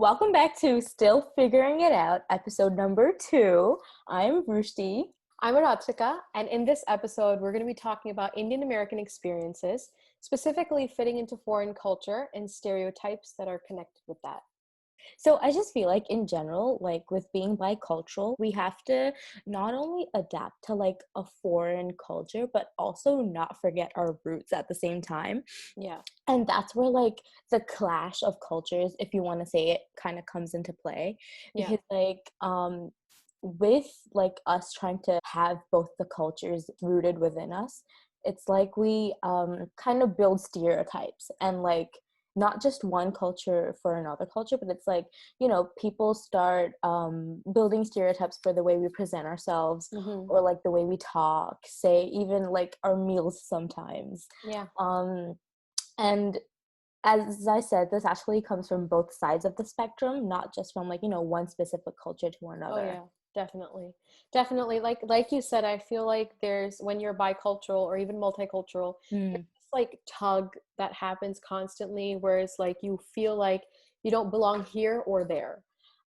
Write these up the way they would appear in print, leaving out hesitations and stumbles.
Welcome back to Still Figuring It Out, episode number 2. I'm Vrushti. I'm Aratrika, and in this episode, we're going to be talking about Indian American experiences, specifically fitting into foreign culture and stereotypes that are connected with that. So I just feel like in general, like with being bicultural, we have to not only adapt to like a foreign culture, but also not forget our roots at the same time. Yeah. And that's where like the clash of cultures, if you want to say it, kind of comes into play. Yeah. Because with like us trying to have both the cultures rooted within us, it's like we kind of build stereotypes and like not just one culture for another culture, but it's like, people start building stereotypes for the way we present ourselves, Mm-hmm. or like the way we talk, say even like our meals sometimes. Yeah. And as I said, this actually comes from both sides of the spectrum, not just from like, one specific culture to Oh, another. yeah. Definitely. Definitely. Like you said, I feel like when you're bicultural or even multicultural, there's this like tug that happens constantly, whereas like you feel like you don't belong here or there.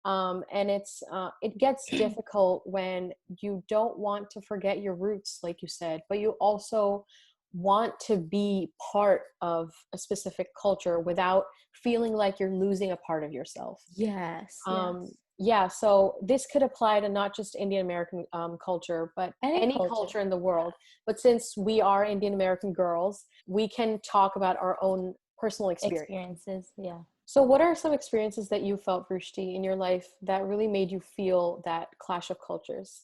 And it gets difficult when you don't want to forget your roots, like you said, but you also want to be part of a specific culture without feeling like you're losing a part of yourself. Yes, yes. Yeah, so this could apply to not just Indian American culture, but any culture in the world. But since we are Indian American girls, we can talk about our own personal Experiences, yeah. So what are some experiences that you felt, Vrushti, in your life that really made you feel that clash of cultures?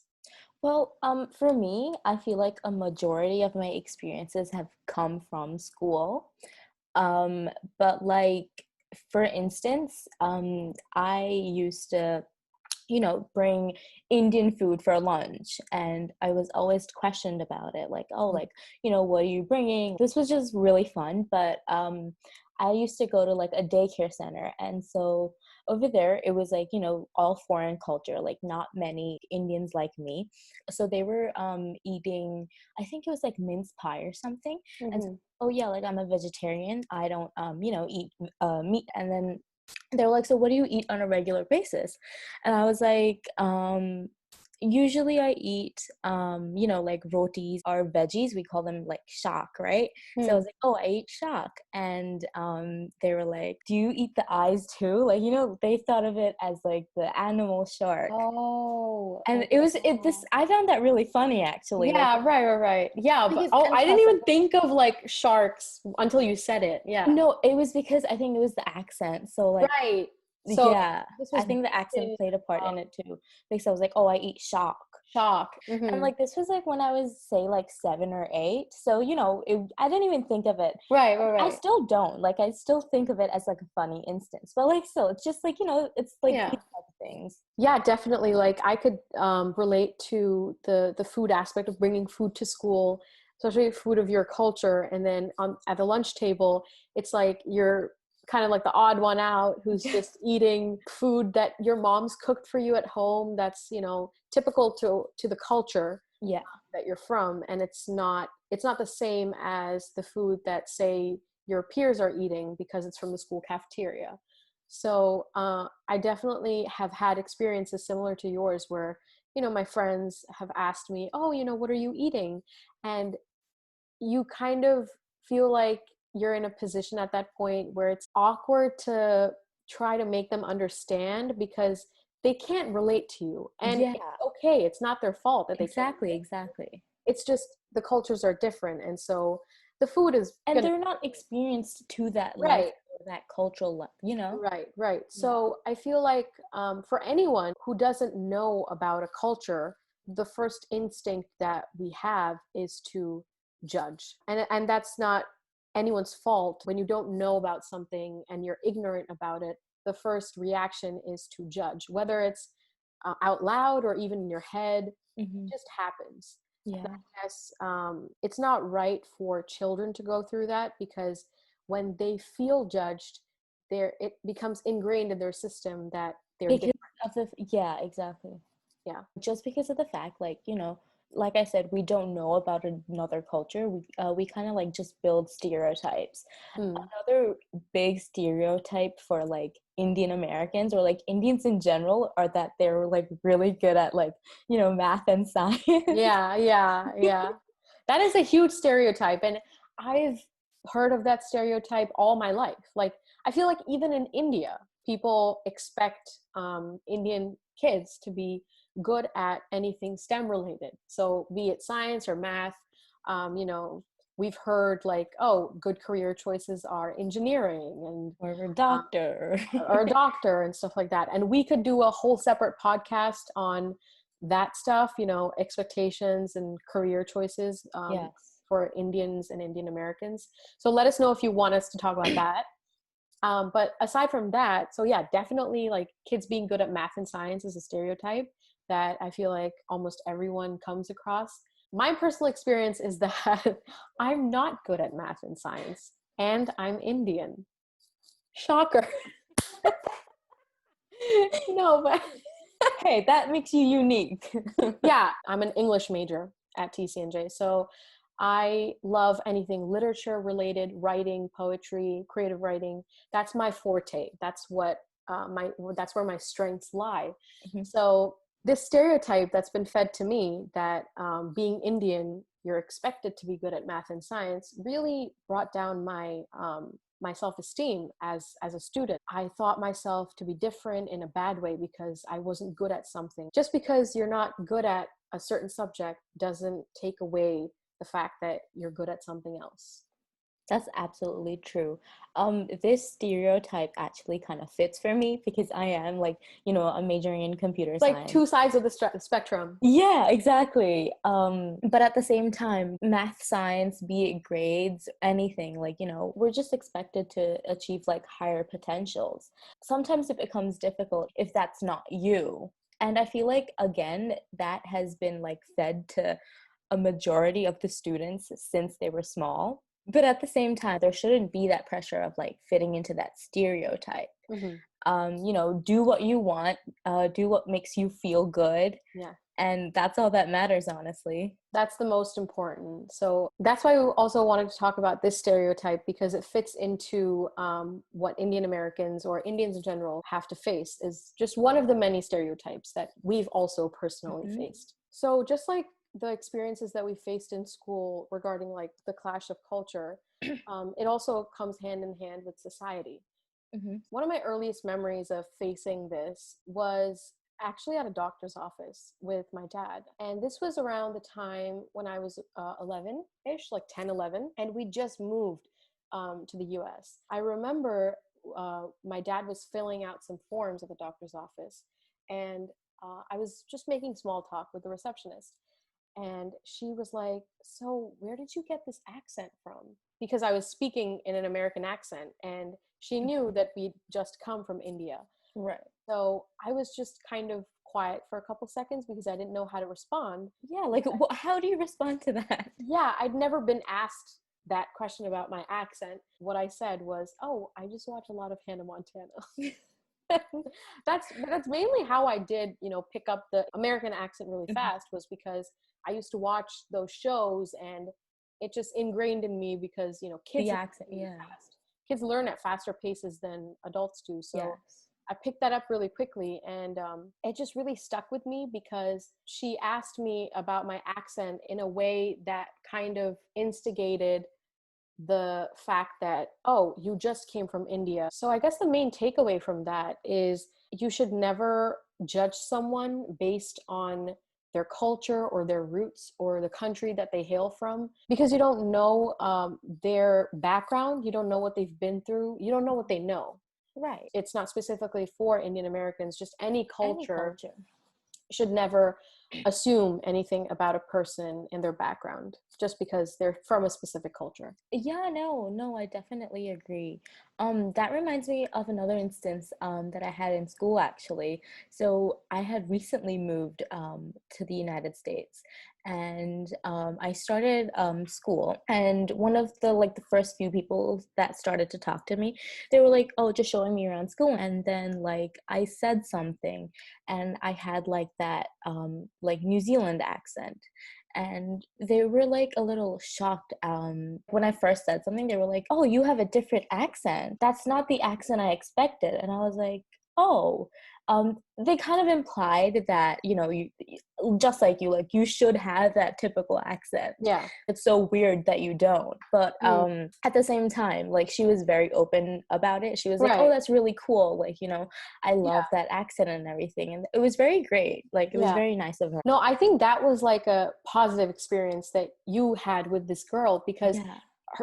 Well, for me, I feel like a majority of my experiences have come from school. Um, but like, for instance, I used to, bring Indian food for lunch, and I was always questioned about it. Like, oh, like, what are you bringing? This was just really fun, but I used to go to like a daycare center, and so over there it was like, all foreign culture, like not many Indians like me. So they were eating, I think it was like mince pie or something. And so, Mm-hmm. oh yeah, like I'm a vegetarian, I don't eat meat. And then they were like, so what do you eat on a regular basis? And I was like, usually I eat like rotis or veggies, we call them like shak, right? So I was like, oh, I eat shak. And they were like, do you eat the eyes too? Like, they thought of it as like the animal shark. Oh, And okay. I found that really funny, actually. Like, Yeah, right. Yeah, but because, oh, and I didn't plus, even like, think of like sharks until you said it. Yeah. no, it was because I think it was the accent. So like, Right. So yeah, this I was think the based accent in played a part in it too, because I was like, oh, I eat shark. shock. And Mm-hmm. like this was like when I was, say, like 7 or 8. So I didn't even think of it. I Right. still don't, like, I still think of it as like a funny instance, but like still it's just like, it's like Yeah. these type of things. Yeah, definitely. Like I could relate to the food aspect of bringing food to school, especially food of your culture, and then at the lunch table, it's like you're kind of like the odd one out who's just eating food that your mom's cooked for you at home. That's typical to the culture Yeah. that you're from, and it's not the same as the food that, say, your peers are eating because it's from the school cafeteria. So I definitely have had experiences similar to yours where my friends have asked me, oh, what are you eating? And you kind of feel like you're in a position at that point where it's awkward to try to make them understand because they can't relate to you, and Yeah, it's okay, it's not their fault that they can't. exactly. It's just the cultures are different, and so the food is And gonna. they're not experienced to that level, Right. or that cultural level. Right. Yeah. So I feel like for anyone who doesn't know about a culture, the first instinct that we have is to judge, and that's not anyone's fault. When you don't know about something and you're ignorant about it, the first reaction is to judge, whether it's out loud or even in your head. Hmm. It just happens. And Yeah. I guess it's not right for children to go through that because when they feel judged, it becomes ingrained in their system that they're Because different. of the, yeah, exactly. Yeah. Just because of the fact, like, like I said, we don't know about another culture. We kind of like just build stereotypes. Mm. Another big stereotype for like Indian Americans or like Indians in general are that they're like really good at like, math and science. Yeah, yeah, yeah. That is a huge stereotype. And I've heard of that stereotype all my life. Like, I feel like even in India, people expect Indian kids to be good at anything STEM related. So, be it science or math, you know, we've heard like, oh, good career choices are engineering and Or a uh, doctor. or a doctor and stuff like that. And we could do a whole separate podcast on that stuff, expectations and career choices Yes. for Indians and Indian Americans. So let us know if you want us to talk about that. But aside from that, so yeah, definitely like kids being good at math and science is a stereotype that I feel like almost everyone comes across. My personal experience is that I'm not good at math and science, and I'm Indian. Shocker. No, but Hey, that makes you unique. yeah, I'm an English major at TCNJ. So I love anything literature related, writing, poetry, creative writing. That's my forte. That's where my strengths lie. Mhm. So this stereotype that's been fed to me that being Indian, you're expected to be good at math and science, really brought down my self-esteem as a student. I thought myself to be different in a bad way because I wasn't good at something. Just because you're not good at a certain subject doesn't take away the fact that you're good at something else. That's absolutely true. This stereotype actually kind of fits for me because I am like, I'm majoring in computer Like science. two sides of the spectrum. Yeah, exactly. But at the same time, math, science, be it grades, anything, like, we're just expected to achieve like higher potentials. Sometimes it becomes difficult if that's not you. And I feel like, again, that has been like fed to a majority of the students since they were small. But at the same time, there shouldn't be that pressure of like fitting into that stereotype. Hmm. Do what you want, do what makes you feel good, Yeah. and that's all that matters, honestly. That's the most important. So that's why we also wanted to talk about this stereotype because it fits into what Indian Americans or Indians in general have to face is just one of the many stereotypes that we've also personally Hmm. faced. So just like the experiences that we faced in school regarding like the clash of culture, it also comes hand in hand with society. Hmm. One of my earliest memories of facing this was actually at a doctor's office with my dad. And this was around the time when I was 11-ish, like 10, 11. And we just moved to the US. I remember my dad was filling out some forms at the doctor's office. And I was just making small talk with the receptionist. And she was like, "So, where did you get this accent from?" Because I was speaking in an American accent, and she knew that we'd just come from India. Right. So I was just kind of quiet for a couple seconds because I didn't know how to respond. Yeah, like how do you respond to that? Yeah, I'd never been asked that question about my accent. What I said was, "Oh, I just watch a lot of Hannah Montana." That's mainly how I did, pick up the American accent really Mhm. fast was because I used to watch those shows and it just ingrained in me because, kids The learn accent, really yeah. fast. Kids learn at faster paces than adults do. So Yes. I picked that up really quickly and it just really stuck with me because she asked me about my accent in a way that kind of instigated the fact that, oh, you just came from India. So I guess the main takeaway from that is you should never judge someone based on their culture or their roots or the country that they hail from because you don't know their background, you don't know what they've been through, you don't know what they know. Right. It's not specifically for Indian Americans, just any Any culture culture. should never assume anything about a person and their background just because they're from a specific culture. Yeah, no, I definitely agree. That reminds me of another instance that I had in school actually. So I had recently moved to the United States, and I started school. And one of the the first few people that started to talk to me, they were like, "Oh, just showing me around school." And then like I said something, and I had like that like New Zealand accent, and they were like a little shocked when I first said something. They were like, "Oh, you have a different accent. That's not the accent I expected." And I was like, "Oh." They kind of implied that, just like you should have that typical accent. Yeah. It's so weird that you don't. But Mm. at the same time, like she was very open about it. She was like, "Oh, Right. that's really cool. Like, I love Yeah. that accent and everything." And it was very great. Like, it was Yeah. very nice of her. No, I think that was like a positive experience that you had with this girl, because Yeah.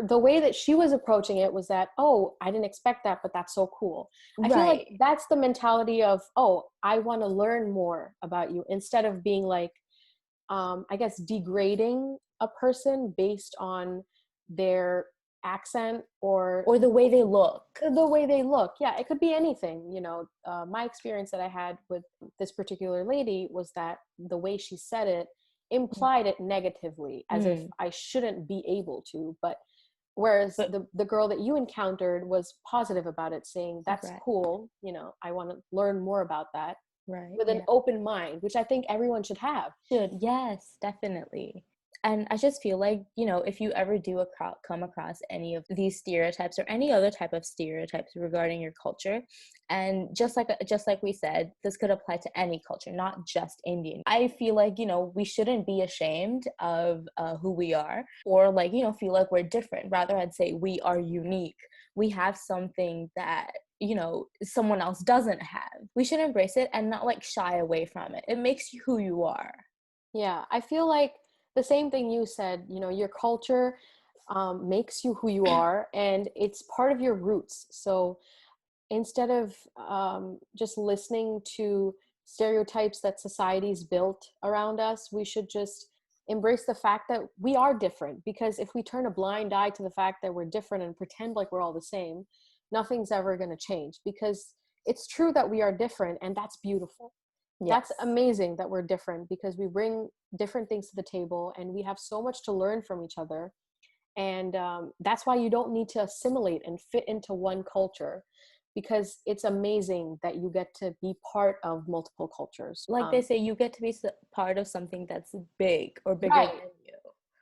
the way that she was approaching it was that, oh, I didn't expect that, but that's so cool. I feel like Right. that's the mentality of, oh, I want to learn more about you, instead of being like, I guess, degrading a person based on their accent or Or the way they look. the way they look. Yeah, it could be anything. My experience that I had with this particular lady was that the way she said it implied it negatively, as if Mm. I shouldn't be able to. But whereas But the girl that you encountered was positive about it, saying that's right, cool, I want to learn more about that, right, with an yeah. open mind, which I think everyone should have. Should, yes, definitely. And I just feel like, if you ever do come across any of these stereotypes or any other type of stereotypes regarding your culture, and just like we said, this could apply to any culture, not just Indian. I feel like, we shouldn't be ashamed of who we are, or like, feel like we're different. Rather, I'd say we are unique. We have something that someone else doesn't have. We should embrace it and not like shy away from it. It makes you who you are. Yeah, I feel like the same thing you said, your culture makes you who you are, and it's part of your roots. So instead of just listening to stereotypes that society's built around us, we should just embrace the fact that we are different. Because if we turn a blind eye to the fact that we're different and pretend like we're all the same, nothing's ever going to change. Because it's true that we are different, and that's beautiful. That's Yes. amazing that we're different, because we bring different things to the table, and we have so much to learn from each other. And that's why you don't need to assimilate and fit into one culture, because it's amazing that you get to be part of multiple cultures. Like they say, you get to be part of something that's big or bigger Right. than you.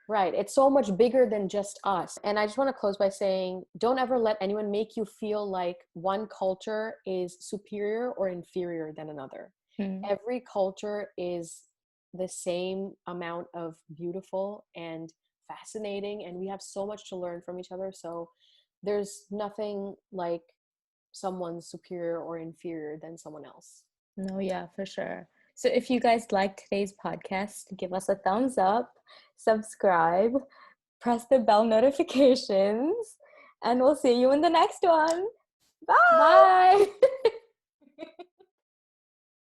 Right. It's so much bigger than just us. And I just want to close by saying, don't ever let anyone make you feel like one culture is superior or inferior than another. Mm. Every culture is the same amount of beautiful and fascinating, and we have so much to learn from each other. So there's nothing like someone's superior or inferior than someone else. No, yeah, for sure. So if you guys like today's podcast, give us a thumbs up, subscribe, press the bell notifications, and we'll see you in the next one. Bye. Bye.